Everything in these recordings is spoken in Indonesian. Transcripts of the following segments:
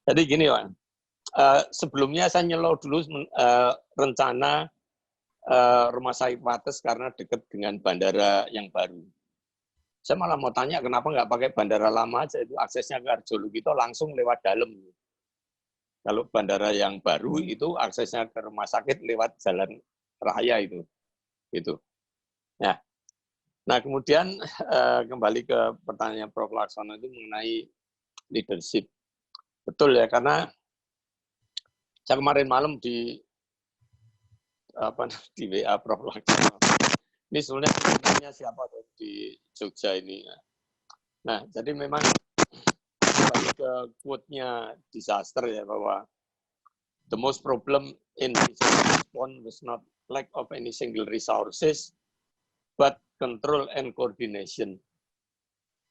Jadi gini, Pak. Sebelumnya saya nyelok dulu rencana rumah sakit Wates karena dekat dengan bandara yang baru. Saya malah mau tanya kenapa nggak pakai bandara lama aja, itu aksesnya ke Harjolo itu langsung lewat dalam. Kalau bandara yang baru itu aksesnya ke rumah sakit lewat jalan raya itu. Nah kemudian kembali ke pertanyaan Prof. Laksono itu mengenai leadership. Betul ya, karena saya kemarin malam di WA Prof. Laksono. Ini sebenarnya siapa tuh di Jogja ini. Nah, jadi memang kembali ke quote-nya disaster ya, bahwa the most problem in disaster response was not lack of any single resources, but control and coordination.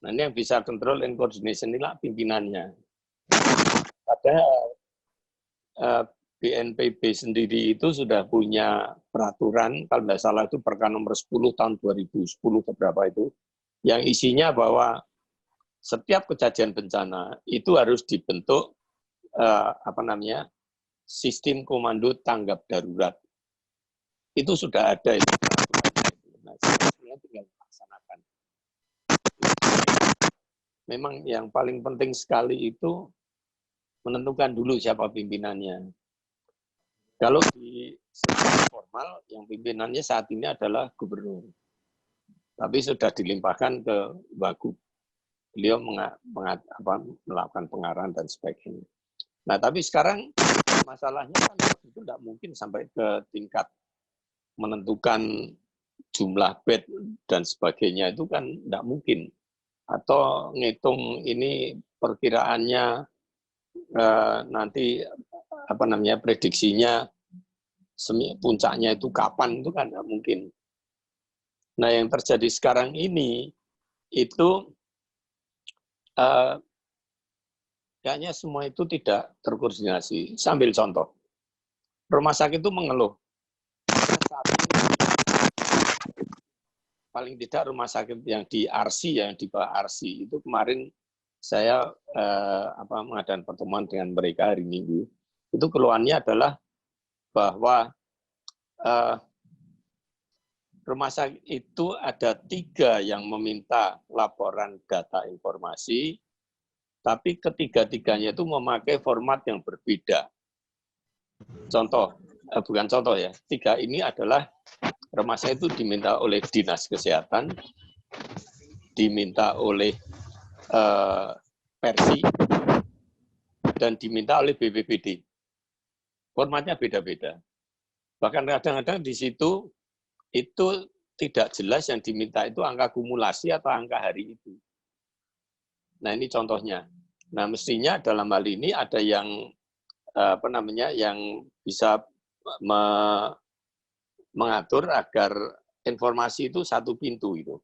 Nah, ini yang bisa control and coordination inilah pimpinannya. Padahal BNPB sendiri itu sudah punya peraturan, kalau tidak salah itu Perka nomor 10 tahun 2010 keberapa itu, yang isinya bahwa setiap kejadian bencana itu harus dibentuk sistem komando tanggap darurat. Itu sudah ada itu peraturannya. Nah, sebenarnya tinggal dilaksanakan. Memang yang paling penting sekali itu menentukan dulu siapa pimpinannya. Kalau di secara formal, yang pimpinannya saat ini adalah gubernur. Tapi sudah dilimpahkan ke Wagub. Beliau melakukan pengarahan dan sebagainya. Nah, tapi sekarang masalahnya kan itu tidak mungkin sampai ke tingkat menentukan jumlah bed dan sebagainya, itu kan tidak mungkin. Atau ngitung ini perkiraannya nanti prediksinya puncaknya itu kapan, itu kan nggak mungkin. Nah, yang terjadi sekarang ini itu kayaknya semua itu tidak terkoordinasi. Sambil contoh, rumah sakit itu mengeluh. Saat ini, paling tidak rumah sakit yang di RC, yang di bawah RC, itu kemarin saya mengadakan pertemuan dengan mereka hari Minggu. Itu keluhannya adalah bahwa rumah sakit itu ada 3 yang meminta laporan data informasi, tapi ketiga-tiganya itu memakai format yang berbeda. Bukan contoh ya, 3 ini adalah rumah sakit itu diminta oleh Dinas Kesehatan, diminta oleh Persi, dan diminta oleh BPBD. Formatnya beda-beda. Bahkan kadang-kadang di situ itu tidak jelas yang diminta itu angka kumulasi atau angka hari itu. Nah, ini contohnya. Nah, mestinya dalam hal ini ada yang yang bisa mengatur agar informasi itu satu pintu itu.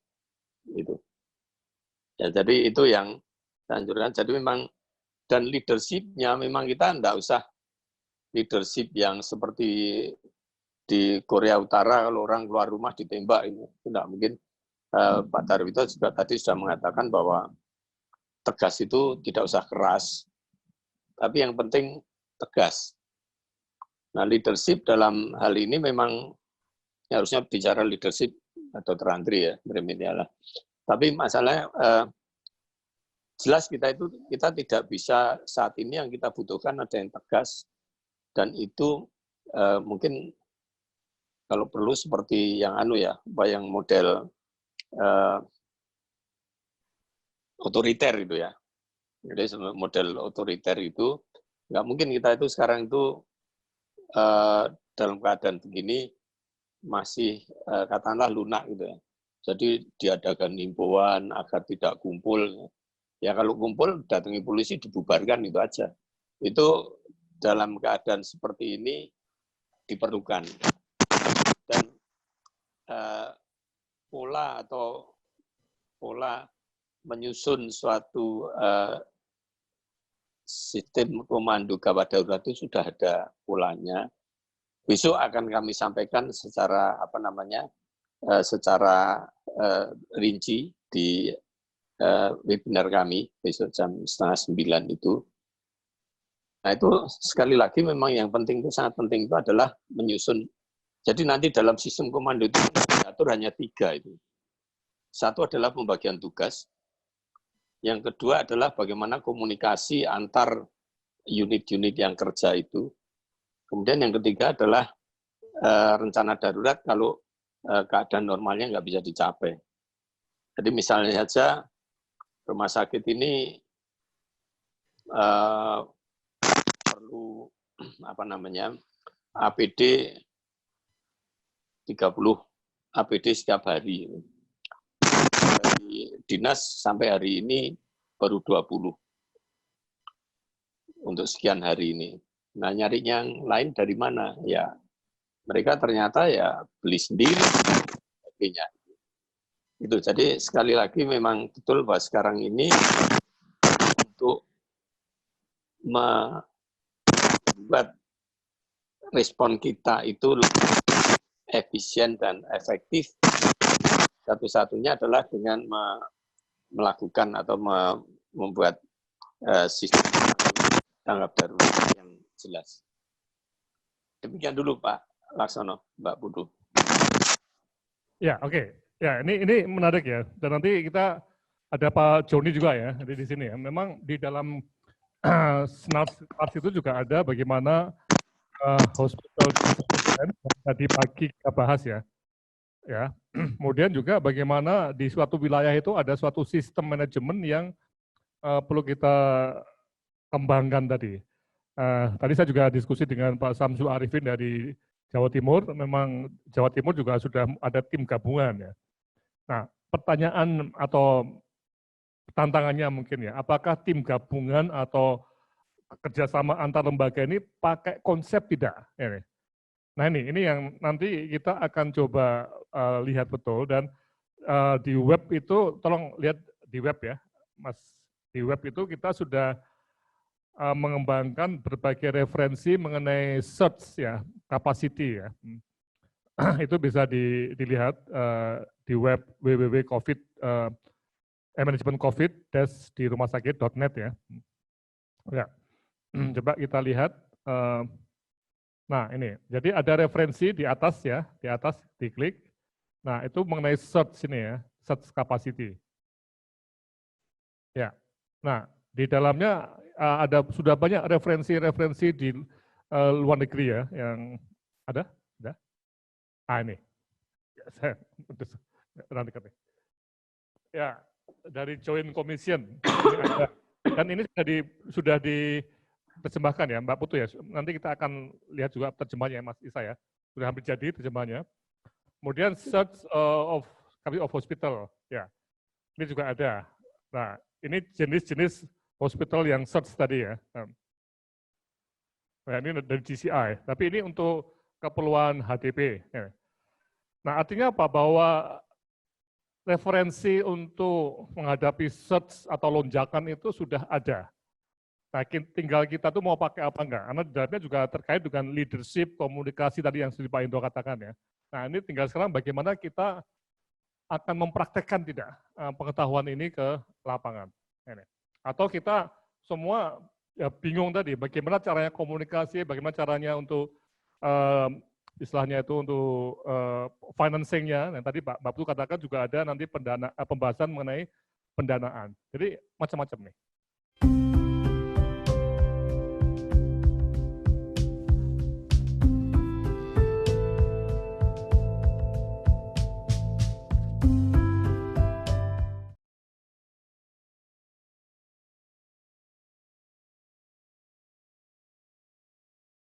Ya, jadi itu yang saya anjurkan. Jadi memang, dan leadership-nya memang kita tidak usah leadership yang seperti di Korea Utara, kalau orang keluar rumah ditembak, itu tidak mungkin. Pak Darwito juga tadi sudah mengatakan bahwa tegas itu tidak usah keras, tapi yang penting tegas. Nah, leadership dalam hal ini memang harusnya bicara leadership atau terantri ya, bermedialah. Tapi masalahnya jelas kita tidak bisa saat ini, yang kita butuhkan ada yang tegas, dan itu mungkin kalau perlu seperti yang yang model otoriter itu ya. Jadi model otoriter itu nggak mungkin kita itu sekarang itu dalam keadaan begini masih katakanlah lunak gitu ya. Jadi diadakan himbauan agar tidak kumpul. Ya kalau kumpul datangi polisi dibubarkan, itu aja. Itu dalam keadaan seperti ini diperlukan. Dan pola menyusun suatu sistem komando gawat darurat itu sudah ada polanya. Besok akan kami sampaikan secara secara rinci di webinar kami besok jam 8:30 itu. Nah itu sekali lagi memang yang penting itu sangat penting itu adalah menyusun. Jadi nanti dalam sistem komando itu diatur hanya 3 itu. Satu adalah pembagian tugas, yang kedua adalah bagaimana komunikasi antar unit-unit yang kerja itu. Kemudian yang ketiga adalah rencana darurat kalau keadaan normalnya nggak bisa dicapai. Jadi misalnya saja rumah sakit ini perlu APD 30 APD setiap hari. Dari dinas sampai hari ini baru 20 untuk sekian hari ini. Nah, nyari yang lain dari mana? Ya, mereka ternyata ya beli sendiri. Itu. Jadi sekali lagi memang betul bahwa sekarang ini untuk membuat respon kita itu lebih efisien dan efektif, satu-satunya adalah dengan melakukan atau membuat sistem tanggap darurat yang jelas. Demikian dulu Pak Laksono, Mbak Putu. Ya, oke. Ya, ini menarik ya. Dan nanti kita ada Pak Joni juga ya di sini ya. Memang di dalam SNARS itu juga ada bagaimana hospital yang tadi pagi kita bahas ya. Ya. Kemudian juga bagaimana di suatu wilayah itu ada suatu sistem manajemen yang perlu kita kembangkan tadi. Tadi saya juga diskusi dengan Pak Samsul Arifin dari Jawa Timur, memang Jawa Timur juga sudah ada tim gabungan ya. Nah, pertanyaan atau tantangannya mungkin ya, apakah tim gabungan atau kerjasama antar lembaga ini pakai konsep tidak? Nah ini yang nanti kita akan coba lihat betul, dan di web itu, tolong lihat di web ya, Mas. Di web itu kita sudah mengembangkan berbagai referensi mengenai search ya, capacity ya. Itu bisa dilihat di web www.covid manajemen covid di rumah sakit.net ya. Ya. Coba kita lihat. Nah ini, jadi ada referensi di atas ya, di atas diklik. Nah itu mengenai search ini ya, search capacity. Ya. Nah di dalamnya ada sudah banyak referensi-referensi di luar negeri ya, yang ada? Ini, saya ya dari Joint Commission, dan ini sudah diterjemahkan ya Mbak Putu ya. Nanti kita akan lihat juga terjemahnya Mas Isa ya, sudah hampir jadi terjemahnya. Kemudian search of hospital ya, ini juga ada. Nah ini jenis-jenis hospital yang search tadi ya. Nah, ini dari GCI, tapi ini untuk keperluan HDP. Ya. Nah, artinya apa? Bahwa referensi untuk menghadapi search atau lonjakan itu sudah ada. Nah, tinggal kita tuh mau pakai apa enggak. Karena di dalamnya juga terkait dengan leadership, komunikasi tadi yang sudah Pak Indro katakan ya. Nah, ini tinggal sekarang bagaimana kita akan mempraktekkan tidak pengetahuan ini ke lapangan. Atau kita semua ya bingung tadi, bagaimana caranya komunikasi, bagaimana caranya untuk istilahnya itu untuk financing-nya. Yang tadi Pak Putu katakan juga ada nanti pembahasan mengenai pendanaan. Jadi macam-macam nih.